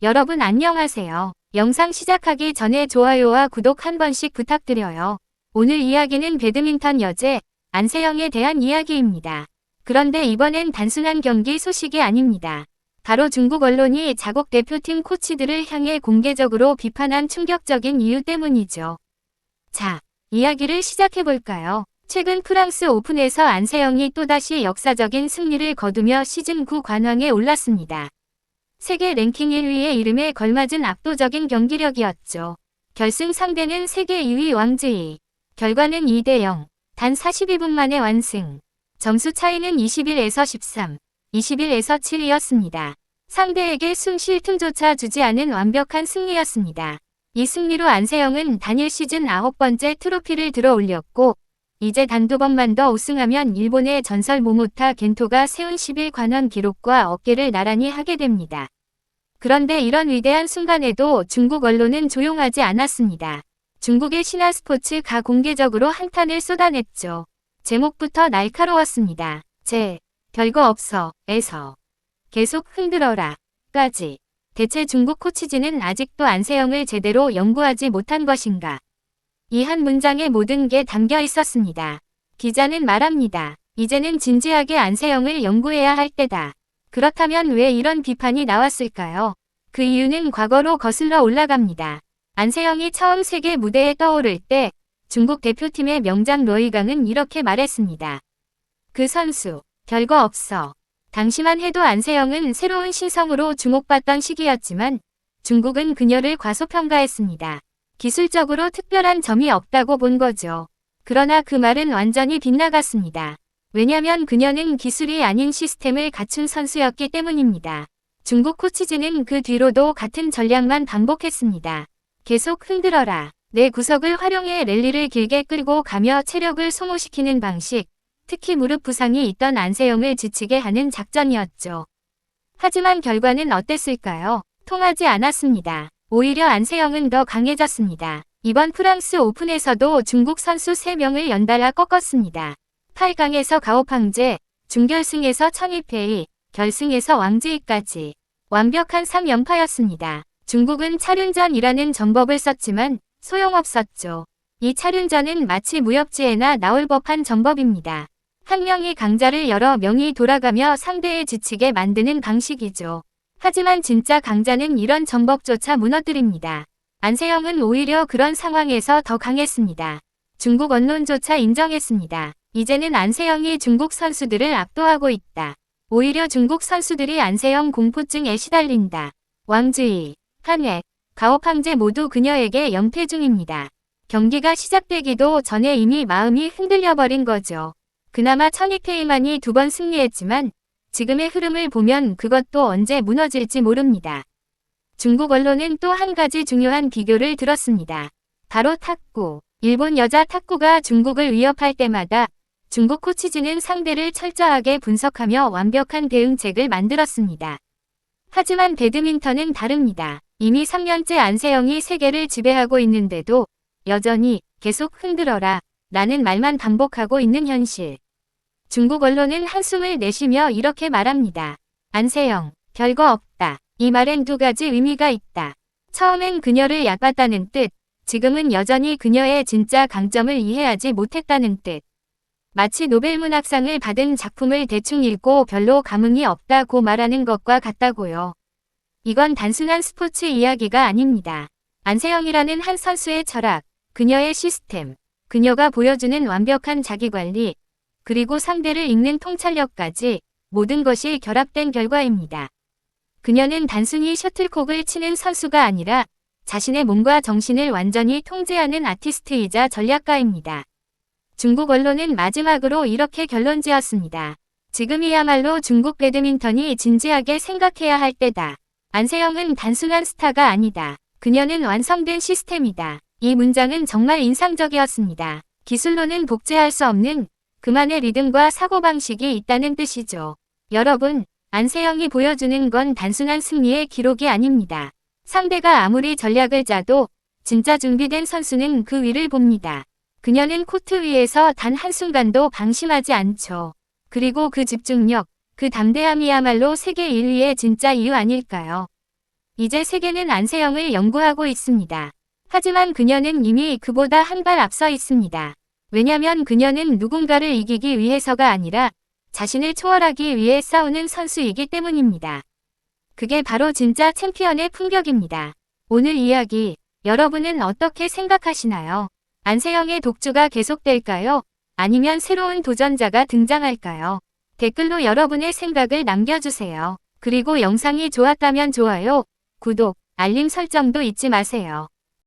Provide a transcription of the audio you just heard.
여러분 안녕하세요. 영상 시작하기 전에 좋아요와 구독 한 번씩 부탁드려요. 오늘 이야기는 배드민턴 여제 안세영에 대한 이야기입니다. 그런데 이번엔 단순한 경기 소식이 아닙니다. 바로 중국 언론이 자국 대표팀 코치들을 향해 공개적으로 비판한 충격적인 이유 때문이죠. 자, 이야기를 시작해볼까요? 최근 프랑스 오픈에서 안세영이 또다시 역사적인 승리를 거두며 시즌 9 관왕에 올랐습니다. 세계 랭킹 1위의 이름에 걸맞은 압도적인 경기력이었죠. 결승 상대는 세계 2위 왕즈이. 결과는 2대0. 단 42분 만에 완승. 점수 차이는 21에서 13, 21에서 7이었습니다. 상대에게 숨 쉴 틈조차 주지 않은 완벽한 승리였습니다. 이 승리로 안세영은 단일 시즌 9번째 트로피를 들어 올렸고 이제 단두 번만 더 우승하면 일본의 전설 모모타 겐토가 세운 10일 관왕 기록과 어깨를 나란히 하게 됩니다. 그런데 이런 위대한 순간에도 중국 언론은 조용하지 않았습니다. 중국의 신화스포츠가 공개적으로 한탄을 쏟아냈죠. 제목부터 날카로웠습니다. 별거 없어, 에서. 계속 흔들어라, 까지. 대체 중국 코치진은 아직도 안세영을 제대로 연구하지 못한 것인가? 이 한 문장에 모든 게 담겨 있었습니다. 기자는 말합니다. 이제는 진지하게 안세영을 연구해야 할 때다. 그렇다면 왜 이런 비판이 나왔을까요? 그 이유는 과거로 거슬러 올라갑니다. 안세영이 처음 세계 무대에 떠오를 때 중국 대표팀의 명장 러이강은 이렇게 말했습니다. 그 선수, 별거 없어. 당시만 해도 안세영은 새로운 신성으로 주목받던 시기였지만 중국은 그녀를 과소평가했습니다. 기술적으로 특별한 점이 없다고 본 거죠. 그러나 그 말은 완전히 빗나갔습니다. 왜냐면 그녀는 기술이 아닌 시스템을 갖춘 선수였기 때문입니다. 중국 코치진은 그 뒤로도 같은 전략만 반복했습니다. 계속 흔들어라. 내 구석을 활용해 랠리를 길게 끌고 가며 체력을 소모시키는 방식, 특히 무릎 부상이 있던 안세영을 지치게 하는 작전이었죠. 하지만 결과는 어땠을까요? 통하지 않았습니다. 오히려 안세영은 더 강해졌습니다. 이번 프랑스 오픈에서도 중국 선수 3명을 연달아 꺾었습니다. 8강에서 가오팡제, 준결승에서 천이페이, 결승에서 왕즈이까지. 완벽한 3연파였습니다. 중국은 차륜전이라는 전법을 썼지만 소용없었죠. 이 차륜전은 마치 무협지에나 나올 법한 전법입니다. 한 명이 강자를 여러 명이 돌아가며 상대에 지치게 만드는 방식이죠. 하지만 진짜 강자는 이런 전법조차 무너뜨립니다. 안세영은 오히려 그런 상황에서 더 강했습니다. 중국 언론조차 인정했습니다. 이제는 안세영이 중국 선수들을 압도하고 있다. 오히려 중국 선수들이 안세영 공포증에 시달린다. 왕즈이, 한획, 가오팡제 모두 그녀에게 연패 중입니다. 경기가 시작되기도 전에 이미 마음이 흔들려버린 거죠. 그나마 천이페이만이 2번 승리했지만 지금의 흐름을 보면 그것도 언제 무너질지 모릅니다. 중국 언론은 또 한 가지 중요한 비교를 들었습니다. 바로 탁구. 일본 여자 탁구가 중국을 위협할 때마다 중국 코치진은 상대를 철저하게 분석하며 완벽한 대응책을 만들었습니다. 하지만 배드민턴은 다릅니다. 이미 3년째 안세영이 세계를 지배하고 있는데도 여전히 계속 흔들어라 라는 말만 반복하고 있는 현실. 중국 언론은 한숨을 내쉬며 이렇게 말합니다. 안세영, 별거 없다. 이 말엔 2가지 의미가 있다. 처음엔 그녀를 얕봤다는 뜻, 지금은 여전히 그녀의 진짜 강점을 이해하지 못했다는 뜻. 마치 노벨문학상을 받은 작품을 대충 읽고 별로 감흥이 없다고 말하는 것과 같다고요. 이건 단순한 스포츠 이야기가 아닙니다. 안세영이라는 한 선수의 철학, 그녀의 시스템, 그녀가 보여주는 완벽한 자기관리, 그리고 상대를 읽는 통찰력까지 모든 것이 결합된 결과입니다. 그녀는 단순히 셔틀콕을 치는 선수가 아니라 자신의 몸과 정신을 완전히 통제하는 아티스트이자 전략가입니다. 중국 언론은 마지막으로 이렇게 결론지었습니다. 지금이야말로 중국 배드민턴이 진지하게 생각해야 할 때다. 안세영은 단순한 스타가 아니다. 그녀는 완성된 시스템이다. 이 문장은 정말 인상적이었습니다. 기술로는 복제할 수 없는 그만의 리듬과 사고방식이 있다는 뜻이죠. 여러분, 안세영이 보여주는 건 단순한 승리의 기록이 아닙니다. 상대가 아무리 전략을 짜도 진짜 준비된 선수는 그 위를 봅니다. 그녀는 코트 위에서 단 한순간도 방심하지 않죠. 그리고 그 집중력, 그 담대함이야말로 세계 1위의 진짜 이유 아닐까요? 이제 세계는 안세영을 연구하고 있습니다. 하지만 그녀는 이미 그보다 한 발 앞서 있습니다. 왜냐면 그녀는 누군가를 이기기 위해서가 아니라 자신을 초월하기 위해 싸우는 선수이기 때문입니다. 그게 바로 진짜 챔피언의 품격입니다. 오늘 이야기, 여러분은 어떻게 생각하시나요? 안세영의 독주가 계속될까요? 아니면 새로운 도전자가 등장할까요? 댓글로 여러분의 생각을 남겨주세요. 그리고 영상이 좋았다면 좋아요, 구독, 알림 설정도 잊지 마세요.